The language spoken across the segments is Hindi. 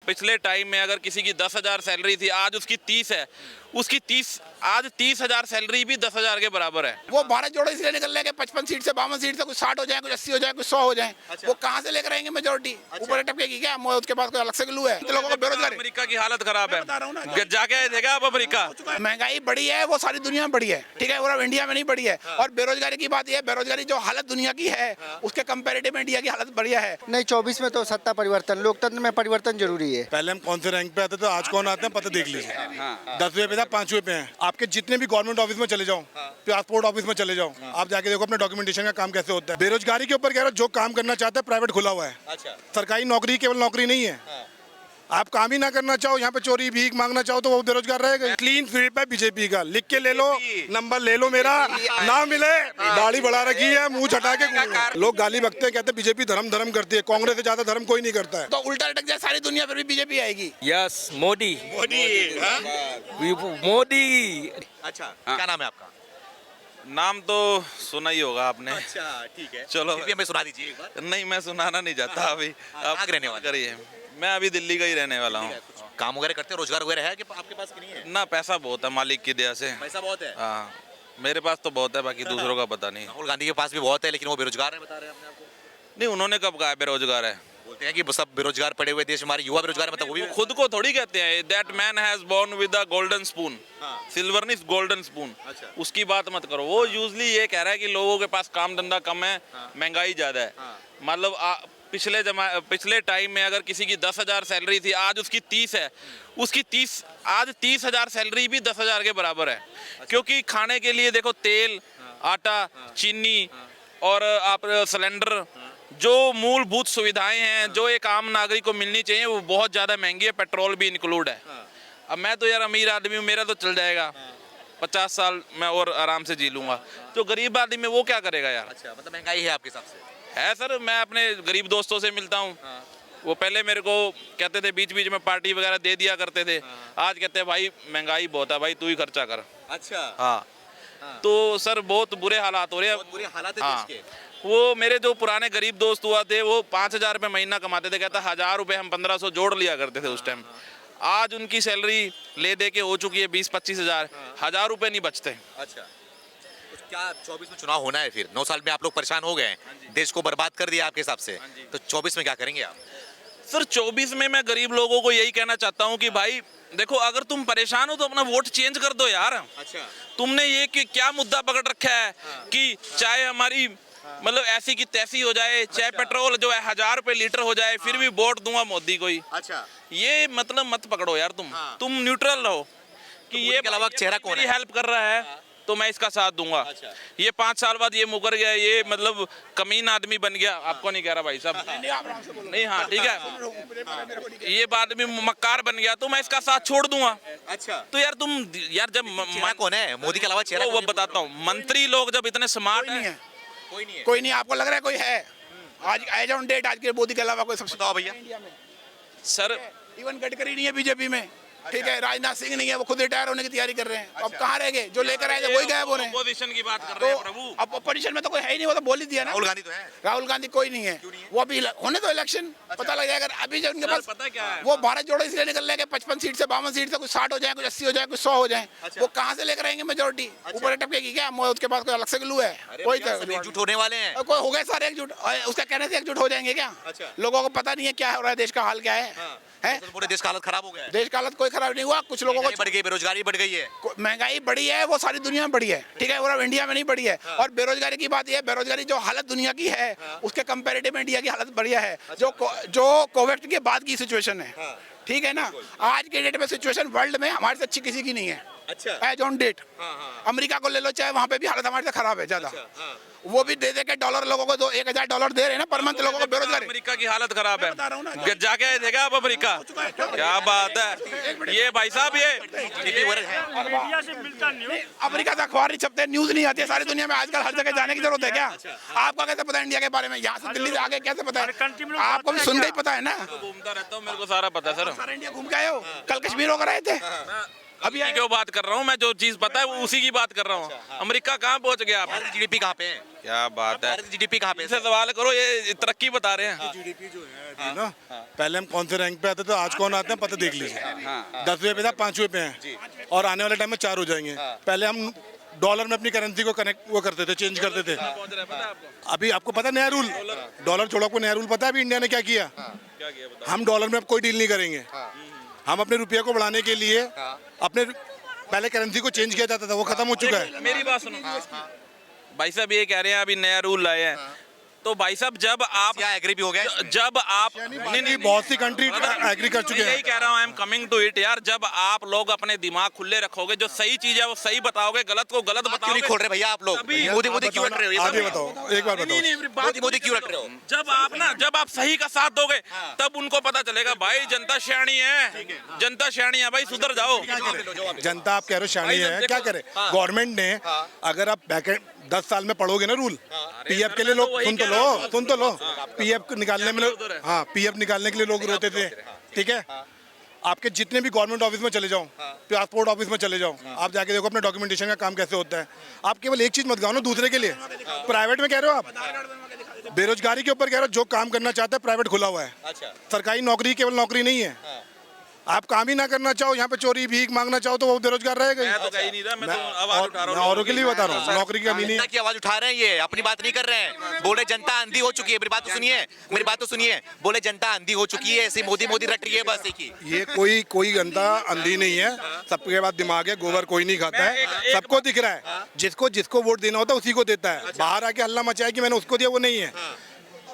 पिछले टाइम में अगर किसी की 10,000 सैलरी थी, आज उसकी 30 है, उसकी 30 आज 30,000 सैलरी भी 10,000 के बराबर है। वो भारत जोड़ो इसलिए निकल रहे हैं कि 55 सीट से 52 सीट से कुछ 60 हो जाए, कुछ 80 हो जाए, कुछ 100 हो जाए। वो कहाँ से लेकर आएंगे मेजोरिटी? ऊपर टपकेगी क्या? उसके पास कोई अलग से ग्लू है? तो लोगों को बेरोजगारी। अमेरिका की हालत खराब है, बता रहा हूं ना। जाके आए थे क्या आप अमेरिका? महंगाई बढ़ी है, वो सारी दुनिया में बढ़ी है, ठीक है, और इंडिया में नहीं बढ़ी है। और बेरोजगारी की बात यह है, बेरोजगारी जो हालत दुनिया की है उसके कंपैरेटिव में इंडिया की हालत बढ़िया है। नहीं, 24 में तो सत्ता परिवर्तन, लोकतंत्र में परिवर्तन जरूरी है। पहले हम कौन से रैंक पे आते थे, आज कौन आते हैं पता देख लीजिए। 10वें पे था, 5वें पे हैं। आपके जितने भी गवर्नमेंट ऑफिस में चले जाओ, पासपोर्ट ऑफिस में चले जाओ, आप जाके देखो अपने डॉक्यूमेंटेशन का काम कैसे होता है। बेरोजगारी के ऊपर कह रहा हूं, जो काम करना चाहता है प्राइवेट खुला हुआ है। सरकारी नौकरी केवल नौकरी नहीं है। आप काम ही ना करना चाहो, यहाँ पे चोरी भीख मांगना चाहो तो वो बेरोजगार रहेगा। क्लीन स्वीप है बीजेपी का, लिख के ले लो, नंबर ले लो मेरा, ना मिले दाढ़ी बढ़ा रखी है, मुंह छटा के लोग गाली बकते हैं, कहते हैं बीजेपी धर्म धर्म करती है। कांग्रेस से ज्यादा धर्म कोई नहीं करता है। तो उल्टा लटक जाए सारी दुनिया, फिर भी बीजेपी आएगी। यस, मोदी। अच्छा, क्या नाम है आपका? नाम तो सुना ही होगा आपने। अच्छा, ठीक है, चलो फिर भी हमें सुना दीजिए एक बार। नहीं, मैं सुनाना नहीं चाहता अभी। कहाँ के रहने वाले? करिए, मैं अभी दिल्ली का ही रहने वाला हूँ। काम वगैरह करते हैं, रोजगार वगैरह है कि आपके पास कि नहीं है? ना, पैसा बहुत है मालिक की दया से। पैसा बहुत है। हाँ, मेरे पास तो बहुत है, बाकी दूसरों का पता नहीं। राहुल गांधी के पास भी बहुत है, लेकिन वो बेरोजगार है, बता रहे हैं अपने आपको। नहीं, उन्होंने कब कहा बेरोजगार है? बोलते हैं कि सब बेरोजगार पड़े हुए देश, हमारे युवा बेरोजगार, मतलब वो भी खुद को थोड़ी कहते हैं that man has born with a golden spoon, silver नहीं गोल्डन स्पून। अच्छा। उसकी बात मत करो। वो यूजली ये कह रहा है कि लोगों के पास काम धंधा कम है, महंगाई ज्यादा है। मतलब पिछले टाइम में अगर किसी की 10,000 सैलरी थी, आज उसकी 30 है, उसकी 30 आज 30,000 सैलरी भी 10,000 के बराबर है। क्योंकि खाने के लिए देखो, तेल, आटा, चीनी और आप सिलेंडर, जो मूलभूत सुविधाएं हैं जो एक आम नागरिक को मिलनी चाहिए, वो बहुत ज़्यादा महंगी है। पेट्रोल भी इंक्लूड है। अब मैं तो यार अमीर आदमी हूँ, मेरा तो चल जाएगा, 50 साल मैं और आराम से जी लूँगा। तो गरीब आदमी वो क्या करेगा यार? अच्छा, मतलब महंगाई है आपके हिसाब से? है सर, मैं अपने गरीब दोस्तों से मिलता हूँ। वो पहले मेरे को कहते थे, बीच बीच में पार्टी वगैरह दे दिया करते थे। आज कहते हैं भाई महंगाई बहुत है, भाई तू ही खर्चा कर। अच्छा। हाँ, तो सर बहुत बुरे हालात हो रहे हैं। बहुत बुरे हालात है हाँ, देश के। वो मेरे जो पुराने गरीब दोस्त हुआ थे, वो 5,000 रुपये महीना कमाते थे। कहता 1,000 रुपये हम 1,500 जोड़ लिया करते थे उस टाइम। आज उनकी सैलरी ले दे के हो चुकी है 20-25 हज़ार, 1,000 रुपये नहीं बचते। अच्छा, तो क्या 24 में चुनाव होना है? फिर 9 साल में आप लोग परेशान हो गए, देश को बर्बाद कर दिया आपके हिसाब से, तो 24 में क्या करेंगे आप? सर 24 में मैं गरीब लोगों को यही कहना चाहता हूँ कि भाई देखो, अगर तुम परेशान हो तो अपना वोट चेंज कर दो यार। अच्छा। तुमने ये कि क्या मुद्दा पकड़ रखा है कि चाहे हमारी मतलब ऐसी की तैसी हो जाए, चाहे पेट्रोल जो है 1,000 रुपए लीटर हो जाए, फिर भी वोट दूंगा मोदी को ही। अच्छा, ये मतलब मत पकड़ो यार, तुम न्यूट्रल रहो कि ये के अलावा चेहरा कौन है? हेल्प कर रहा है तो मैं इसका साथ दूंगा। अच्छा। ये 5 साल बाद ये मुकर गया, ये मतलब कमीन आदमी बन गया। आपको नहीं कह रहा भाई साहब, नहीं, हाँ ठीक है, ये बाद में मक्कार बन गया तो मैं इसका साथ छोड़ दूंगा। अच्छा, तो यार तुम यार जब चेहरा कौन है मोदी के अलावा? चेहरा वो बताता हूँ, मंत्री लोग जब इतने स्मार्ट हैं, कोई नहीं है। कोई नहीं। आपको लग रहा है कोई है? आज एज ऑन डेट आज के मोदी के अलावा कोई सबसे बताओ भैया। इंडिया में सर इवन गडकरी नहीं है बीजेपी में, ठीक है, राजनाथ सिंह नहीं है, वो खुद रिटायर होने की तैयारी कर रहे हैं। अब कहाँ रह गए? जो लेकर आए थे वही गायब हो रहे हैं। अपोजिशन की बात कर रहे हैं तो प्रभु। अब अपोजिशन में तो कोई है ही नहीं, वो तो बोल ही दिया ना। राहुल गांधी तो है। राहुल गांधी कोई नहीं है। वो अभी होने तो इलेक्शन पता लग जाएगा। अभी जो उनके पास पता क्या है? वो भारत जोड़ो इसलिए निकल रहे हैं कि 55 सीट से 52 सीट से कुछ 60 हो जाए, कुछ 80 हो जाए, कुछ 100 हो जाए। वो कहाँ से लेकर आएंगे मेजोरिटी? ऊपर टपकेगी क्या? उसके पास कोई अलग से ग्लू है? कोई एकजुट होने वाले हैं। कोई हो गए सारे एकजुट? उसका कहने से एकजुट हो जाएंगे क्या? लोगों को पता नहीं है क्या हो रहा है, देश का हाल क्या है। तो पूरे देश का हालत खराब हो गया है। देश का हालत कोई खराब नहीं हुआ। कुछ लोगों को बढ़ गई, बेरोजगारी बढ़ गई है। महंगाई बढ़ी है, वो सारी दुनिया में बढ़ी है, ठीक है, और इंडिया में नहीं बढ़ी है। और बेरोजगारी की बात यह है, बेरोजगारी जो हालत दुनिया की है उसके कंपैरेटिव में इंडिया की हालत बढ़िया है। जो कोविड के बाद की सिचुएशन है, ठीक है ना, आज के डेट में सिचुएशन वर्ल्ड में हमारे से अच्छी किसी की नहीं है। अच्छा। एज ऑन डेट अमेरिका को ले लो, चाहे वहाँ पे भी हालत हमारे से खराब है ज्यादा। वो भी दे के डॉलर लोगों को 1,000 दे रहे हैं ना पर मंथ लोगों को बेरोजगारी। अमेरिका की हालत खराब है, बता रहा हूं ना। जाके आए थे क्या आप अमेरिका? क्या बात है ये भाई साहब, ये अमेरिका से अखबार नहीं छपते, न्यूज नहीं आती है सारी दुनिया में आजकल। हर जगह जाने की जरूरत है क्या? आपका कैसे पता है इंडिया के बारे में? यहाँ से दिल्ली से आगे कैसे पता है? आपको भी सुनते ही पता है ना। घूमता रहता हूँ, मेरे को सारा पता है सर। सारा इंडिया घूम के आए हो? कल कश्मीर होकर आए थे? अभी की क्यों बात कर रहा हूँ मैं, जो चीज पता है वो उसी की बात कर रहा हूँ। अमेरिका कहाँ पहुंच गया आप? जीडीपी कहाँ पे है? क्या बात है, भारत जीडीपी कहाँ पे इनसे है? सवाल करो, ये तरक्की बता रहे हैं। जीडीपी जो है अभी ना, पहले हम कौन से रैंक पे आते थे, आज कौन आते हैं पता देख लीजिए। 10वें पे था, 5वें पे हैं, और आने वाले टाइम में 4 हो जाएंगे। पहले हम डॉलर में अपनी करेंसी को कनेक्ट वो करते थे, चेंज करते थे। पहुंच रहे हैं, पता है आपको? अभी आपको पता है नया रूल, डॉलर छोड़ो, आपको नया रूल पता है अभी इंडिया ने क्या किया? क्या किया बताओ? हम डॉलर में अब कोई डील नहीं करेंगे। हम अपने रुपये को बढ़ाने के लिए अपने पहले करेंसी को चेंज किया जाता था, वो खत्म हो चुका है। मेरी बात सुनो, भाई साहब ये कह रहे हैं अभी नया रूल लाए हैं, तो भाई साहब जब आप क्या एग्री भी हो गया? जब आप नहीं, बहुत सी कंट्री एग्री कर चुके यही हैं। कह रहा हूँ, I am coming to it यार। जब आप लोग अपने दिमाग खुले रखोगे, जो सही चीज है वो सही बताओगे, गलत को गलत क्यों नहीं बताओगे। खोल रहे भैया आप लोग? तभी- मोदी मोदी क्यों रट रहे हो? ये आगे बताओ। बताओ, एक बार नहीं, नहीं, बताओ। बात मोदी मोदी क्यों रट रहे हो? जब आप सही का साथ दोगे तब उनको पता चलेगा भाई जनता श्याणी है, जनता श्याणी है भाई, सुधर जाओ। जनता आप कह रहे हो शानी है, क्या करे गवर्नमेंट ने? अगर आप बैकेंड 10 साल में पढ़ोगे ना रूल, पीएफ के लिए लोग सुन तो लो, पीएफ निकालने में लोग, हाँ, पीएफ निकालने के लिए लोग रोते थे, ठीक है? आपके जितने भी गवर्नमेंट ऑफिस में चले जाओ, पासपोर्ट ऑफिस में चले जाओ, आप जाके देखो अपने डॉक्यूमेंटेशन का काम कैसे होता है। आप केवल एक चीज मत गाओ ना दूसरे के लिए। प्राइवेट में कह रहे हो आप, बेरोजगारी के ऊपर कह रहे हो, जो काम करना चाहता है प्राइवेट खुला हुआ है। सरकारी नौकरी केवल नौकरी नहीं है। आप काम ही ना करना चाहो, यहाँ पे चोरी भीख मांगना चाहो तो वो बेरोजगार रहेगा ही। मैं तो कहीं नहीं रहा, मैं तो आवाज उठा रहा मैं हूँ औरों के लिए बता रहा हूँ, नौकरी की कमी नहीं जनता है। की आवाज उठा रहे हैं, ये अपनी बात नहीं कर रहे हैं। बोले जनता अंधी हो चुकी है। मेरी बात तो सुनिए, मेरी बात तो सुनिए। बोले जनता अंधी हो चुकी है, ऐसे मोदी मोदी रट रही है बस एक ही। ये कोई जनता अंधी नहीं है, सबके पास दिमाग है, गोबर कोई नहीं खाता है, सबको दिख रहा है। जिसको वोट देना होता है उसी को देता है। बाहर आके हल्ला मचाया कि मैंने उसको दिया, वो नहीं है।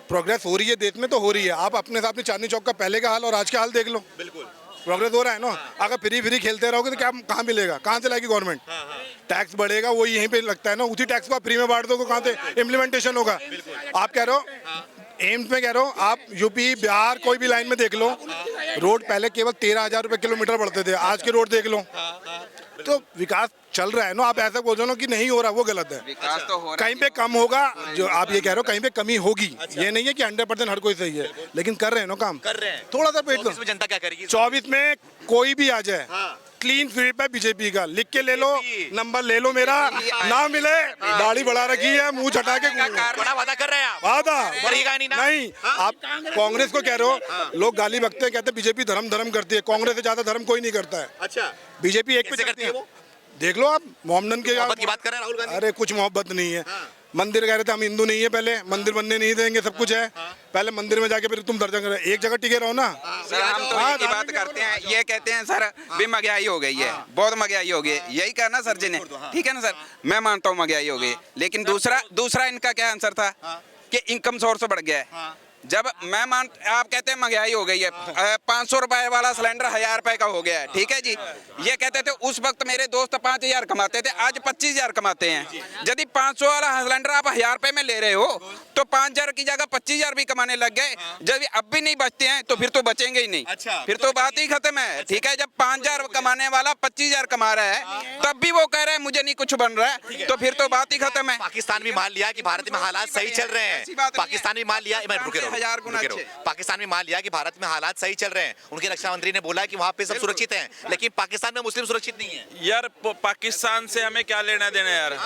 प्रोग्रेस हो रही है देश में तो हो रही है। आप अपने साथ में चांदनी चौक का पहले का हाल और आज का हाल देख लो, बिल्कुल प्रोग्रेस हो रहा है ना। अगर फ्री खेलते रहोगे तो क्या कहाँ मिलेगा, कहाँ से लाएगी गवर्नमेंट? टैक्स बढ़ेगा, वो यहीं पे लगता है ना, उसी टैक्स को आप फ्री में बांट दो, कहाँ से इम्प्लीमेंटेशन होगा? आप कह रहे हो एम्स में, कह रहे हो आप यूपी बिहार कोई भी लाइन में देख लो, रोड पहले केवल 13,000 रुपए किलोमीटर पड़ते थे, आज के रोड देख लो। तो विकास चल रहा है ना। आप ऐसा बोल रहे हो कि नहीं हो रहा, वो गलत है। विकास तो हो रहा कहीं पे कम होगा, जो आप ये कह रहे हो कहीं पे कमी होगी। ये नहीं है कि 100% हर कोई सही है, लेकिन कर रहे हैं ना काम, कर रहे हैं। थोड़ा सा पेट दो। 24 में जनता क्या करेगी? 24 में कोई भी आ जाए, क्लीन स्वीप है बीजेपी का, लिख के ले लो, नंबर ले लो मेरा, ना मिले दाढ़ी बढ़ा रखी है, मुंह छटा के बड़ा वादा कर रहे हैं आप। वादा बढ़ेगा नहीं ना? नहीं। आप कांग्रेस को कह रहे हो, लोग गाली बकते हैं, कहते हैं बीजेपी धर्म करती है। कांग्रेस से ज्यादा धर्म कोई नहीं करता है। अच्छा, बीजेपी एक पे कैसे चलती करती है वो? देख लो आप, मोहम्मदन के मोहब्बत की बात कर रहे हैं राहुल गांधी। अरे कुछ मोहब्बत नहीं है। मंदिर कह रहे थे हम हिंदू नहीं है, पहले मंदिर बनने नहीं देंगे, सब कुछ है, पहले मंदिर में जाके फिर तुम दर्जन कर, एक जगह टिके रहो ना। सर हम तो एक ही बात करते हैं, ये कहते हैं सर भी महंगाई हो गई है, बहुत महंगाई हो गई है, यही कहना सर जी ने, ठीक है ना सर, मैं मानता हूँ महंगाई हो गई, लेकिन दूसरा इनका क्या आंसर था कि इनकम सोर्स बढ़ गया है। जब आप कहते हैं महंगाई हो गई है, 500 रुपए वाला सिलेंडर 1000 रुपए का हो गया है, ठीक है जी। ये कहते थे उस वक्त मेरे दोस्त 5000 कमाते थे, आज 25,000 कमाते हैं। यदि 500 वाला सिलेंडर आप 1000 रुपए में ले रहे हो तो 5,000 की जगह 25,000 भी कमाने लग गए। जब अब भी नहीं बचते हैं तो फिर तो बचेंगे ही नहीं। अच्छा। फिर तो बात ही खत्म है, ठीक है। जब 5,000 कमाने वाला 25,000 कमा रहा है तब भी वो कह रहा है मुझे नहीं कुछ बन रहा है, तो फिर तो बात ही खत्म है। पाकिस्तान भी मान लिया कि भारत में हालात सही चल रहे ऐसी बात हैं। नहीं है। पाकिस्तान भी मान लिया, मैं रुके रहो, 1000 गुना रुके रहो। अच्छे। पाकिस्तान भी मान लिया कि भारत में हालात सही चल रहे हैं। उनके रक्षा मंत्री ने बोला कि वहाँ पे सब सुरक्षित हैं, लेकिन पाकिस्तान में मुस्लिम सुरक्षित नहीं है। यार पाकिस्तान से हमें क्या लेना देना यार,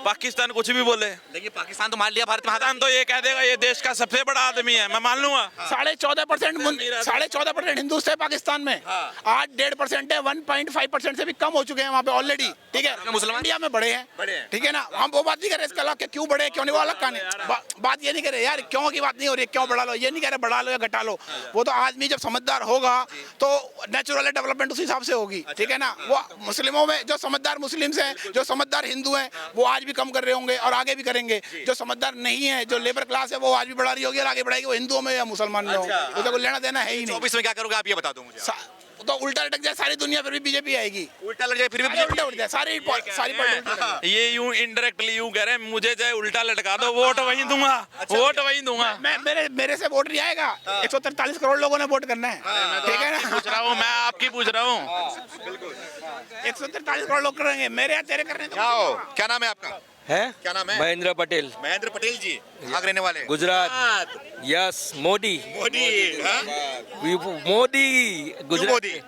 पाकिस्तान कुछ भी बोले, लेकिन पाकिस्तान तो मान लिया भारत में पाकिस्तान तो ये कह देगा ये देश का सबसे बड़ा आदमी है, मैं मान लूंगा। 14.5% हिंदू है पाकिस्तान में, आज 1.5% है, 1.5% से भी कम हो चुके हैं वहाँ पे ऑलरेडी, ठीक है। मुसलमान इंडिया में बड़े हैं, ठीक है ना। हम वो बात नहीं कर रहे इसका अलग, क्यों बड़े क्यों नहीं, वो अलग कहानी। बात ये नहीं कर रहे यार, क्यों की बात नहीं हो रही, क्यों बढ़ा लो, ये नहीं कह रहे बढ़ा लो या घटा लो। वो तो आदमी जब समझदार होगा तो नेचुरल डेवलपमेंट उस हिसाब से होगी, ठीक है ना। वो मुस्लिमों में जो समझदार मुस्लिम्स हैं, जो समझदार हिंदू हैं, वो आज भी कम कर रहे होंगे और आगे भी करेंगे। जो समझदार नहीं है, जो लेबर क्लास है, वो आज भी बढ़ा रही होगी और आगे बढ़ाएगी, वो हिंदुओं में या मुसलमान में हो, उसका कोई लेना देना है ही नहीं। 24 में क्या करोगे आप ये बता दो मुझे। तो उल्टा लटक जाए सारी दुनिया, फिर भी बीजेपी आएगी। उल्टा लग जाए फिर भी उल्टा उठ जाए सारी पार्टी। ये यूं इनडायरेक्टली यूं कह रहे हैं मुझे चाहे उल्टा लटका दो, वोट वहीं दूंगा, वोट वहीं दूंगा। मेरे से वोट नहीं आएगा, 143 करोड़ लोगों ने वोट करना है, ठीक है ना। पूछ रहा हूँ मैं, आपकी पूछ रहा हूँ। 143 करोड़ लोग करेंगे, मेरे या तेरे करने क्या हो, क्या नाम है आपका? है क्या नाम है? महेंद्र पटेल, महेंद्र पटेल जी, कहाँ के रहने वाले? गुजरात। यस मोदी, मोदी, हाँ? मोदी क्यों गुजरात। मोदी?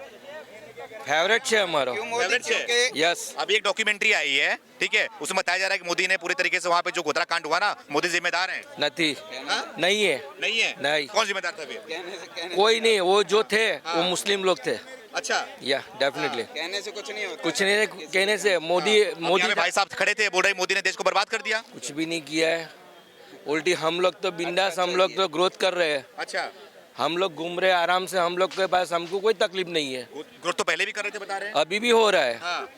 फेवरेट है हमारा क्यों मोदी? Favorite है? क्योंकि यस अभी एक डॉक्यूमेंट्री आई है, ठीक है, उसमें बताया जा रहा है कि मोदी ने पूरी तरीके से वहाँ पे जो गोधरा कांड हुआ ना, मोदी जिम्मेदार हैं। नथी हाँ? नहीं है नहीं है? नहीं। कौन जिम्मेदार था फिर? कोई नहीं वो जो थे वो मुस्लिम लोग थे अच्छा, या डेफिनेटली कहने से कुछ नहीं होता। कुछ नहीं कहने से मोदी मोदी मोदी भाई साहब खड़े थे, बोल रहे मोदी ने देश को बर्बाद कर दिया। कुछ भी नहीं किया है उल्टी हम लोग तो बिंदास हम लोग तो ग्रोथ कर रहे हैं अच्छा, हम लोग घूम रहे हैं आराम से हम लोग के पास हमको कोई तकलीफ नहीं है ग्रोथ तो पहले भी कर रहे थे, बता रहे हैं। अभी भी हो रहा है हाँ,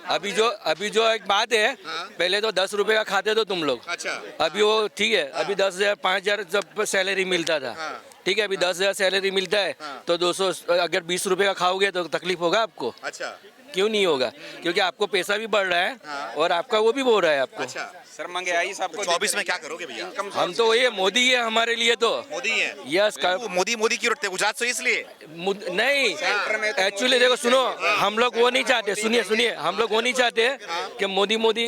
अभी जो एक बात है पहले तो 10 रुपए का खाते थे तुम लोग अच्छा, अभी वो ठीक है अभी 10,000 5,000 जब सैलरी मिलता था हाँ। ठीक है अभी 10,000 सैलरी मिलता है तो 200 अगर 20 रुपए का खाओगे तो तकलीफ होगा आपको अच्छा, क्यों नहीं होगा क्योंकि आपको पैसा भी बढ़ रहा है और आपका वो भी हो रहा है आपको अच्छा। सर महंगाई सबको 24 में क्या करोगे भैया? हम तो ये मोदी है हमारे लिए तो मोदी है। यस मोदी मोदी क्यों रखते हैं? गुजरात से इसलिए। नहीं एक्चुअली देखो सुनो हम लोग वो नहीं चाहते सुनिए हम लोग वो नहीं चाहते कि मोदी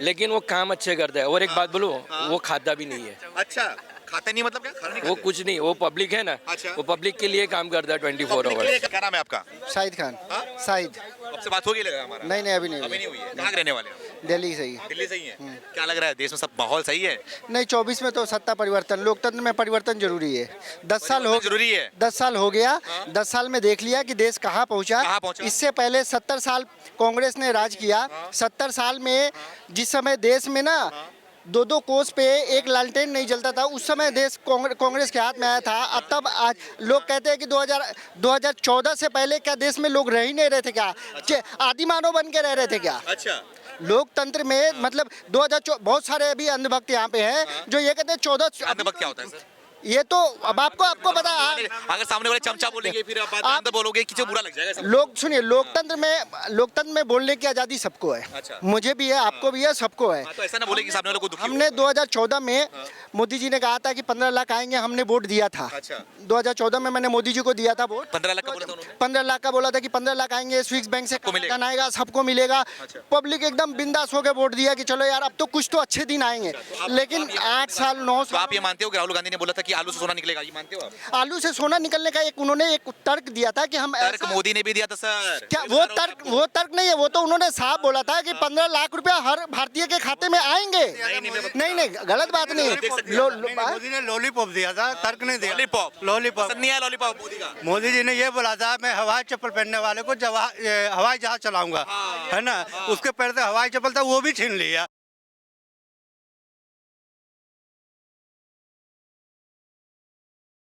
लेकिन वो काम अच्छे करता है और एक बात बोलूं वो खाता भी नहीं है अच्छा, खाते नहीं मतलब क्या? खाना नहीं वो खाते? कुछ नहीं वो पब्लिक है ना अच्छा। वो पब्लिक के लिए काम करता है 24 Public के लिए आवर्स क्या नाम है आपका? शाहिद खान हाँ? शाहिद आपसे बात होगी लगा हमारा? नहीं नहीं अभी नहीं अभी हुई। नहीं हुई है। कहाँ के रहने वाले हैं? दिल्ली से ही दिल्ली से ही है। क्या लग रहा है, देश में सब माहौल सही है? नहीं 24 में तो सत्ता परिवर्तन लोकतंत्र में परिवर्तन जरूरी है 10 साल हो जरूरी है। 10 साल हो गया 10 साल में देख लिया कि देश कहाँ पहुँचा कहाँ पहुंचा? इससे पहले 70 साल कांग्रेस ने राज किया 70 साल में जिस समय देश में ना दो कोस पे एक लालटेन नहीं जलता था उस समय देश कांग्रेस के हाथ में आया था अब तब आज लोग कहते हैं कि 2014 से पहले क्या देश में लोग रह ही नहीं रहे थे क्या आदि मानव बन के रह रहे थे क्या अच्छा, लोकतंत्र में मतलब 2014 बहुत सारे अभी अंधभक्त यहाँ पे हैं जो ये कहते हैं 14 अंधभक्त क्या होता है सर? ये तो अब आपको पता अगर सामने वाले चमचा बोलेंगे फिर आप बाद में अंध बोलोगे, किसी बुरा लग जाएगा सब। लोग सुनिए लोकतंत्र में बोलने की आज़ादी सबको है अच्छा। मुझे भी है आपको भी है सबको है हाँ, तो ऐसा ना बोले कि सामने वाले को दुखी हो। हमने 2014 में मोदी जी ने कहा था कि 15 लाख आएंगे हमने वोट दिया था अच्छा। 2014 में मैंने मोदी जी को दिया था वोट 15 लाख का बोला था उन्होंने? 15 लाख का बोला था कि 15 लाख आएंगे स्विस बैंक से मिलेगा। खाना आएगा सबको मिलेगा पब्लिक एकदम बिंदास होकर वोट दिया कि चलो यार अब तो कुछ तो अच्छे दिन आएंगे लेकिन 8 साल 9 तो साल आप ये मानते हो कि राहुल गांधी ने बोला था कि आलू से सोना निकलेगा, ये मानते हो आप? आलू से सोना निकलने का उन्होंने एक तर्क दिया था कि हम तर्क ऐसा- मोदी ने भी दिया था सर। क्या वो तर्क नहीं है वो तो उन्होंने साफ बोला था कि 15 लाख रुपया हर भारतीय के खाते में आएंगे नहीं गलत बात नहीं मोदी ने लॉलीपॉप दिया था तर्क नहीं दिया लॉलीपॉप पसंद नहीं आया लॉलीपॉप मोदी का? मोदी जी ने ये बोला था मैं हवाई चप्पल पहनने वाले को हवाई जहाज चलाऊंगा है ना उसके पैर से हवाई चप्पल था वो भी छीन लिया